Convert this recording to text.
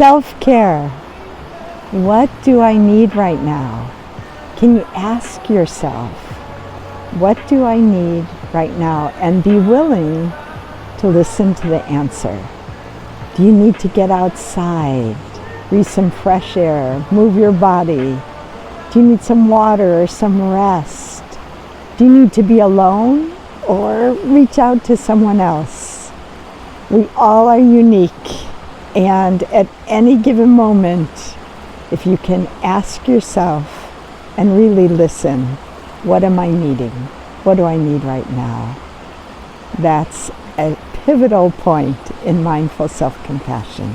Self-care. What do I need right now? Can you ask yourself, what do I need right now? And be willing to listen to the answer. Do you need to get outside, breathe some fresh air, move your body? Do you need some water or some rest? Do you need to be alone or reach out to someone else? We all are unique, and at any given moment, if you can ask yourself and really listen, what am I needing? What do I need right now? That's a pivotal point in mindful self-compassion.